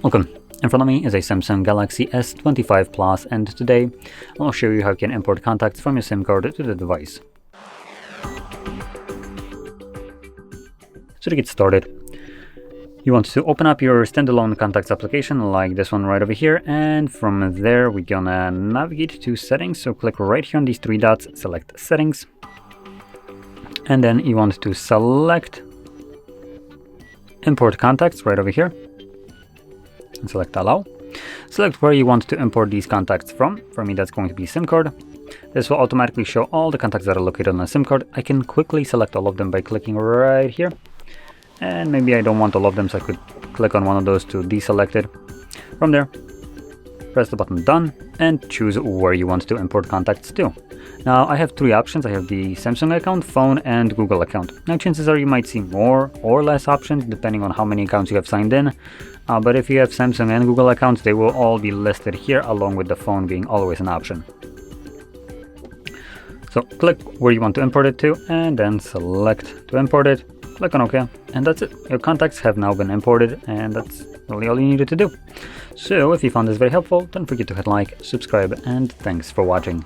Welcome. In front of me is a Samsung Galaxy S25 Plus, and today I'll show you how you can import contacts from your SIM card to the device. So to get started, you want to open up your standalone contacts application like this one right over here, and from there we're gonna navigate to settings. So click right here on these three dots, select settings, and then you want to select import contacts right over here. And select allow. Select where you want to import these contacts from. For me, that's going to be SIM card. This will automatically show all the contacts that are located on a SIM card. I can quickly select all of them by clicking right here. And maybe I don't want all of them, so I could click on one of those to deselect it. From there, press the button done and choose where you want to import contacts to. Now I have three options. I have the Samsung account, phone, and Google account. Now chances are you might see more or less options depending on how many accounts you have signed in. But if you have Samsung and Google accounts, they will all be listed here along with the phone being always an option. So click where you want to import it to and then select to import it. Click on OK, and that's it. Your contacts have now been imported, and that's really all you needed to do. So if you found this very helpful, don't forget to hit like, subscribe, and thanks for watching.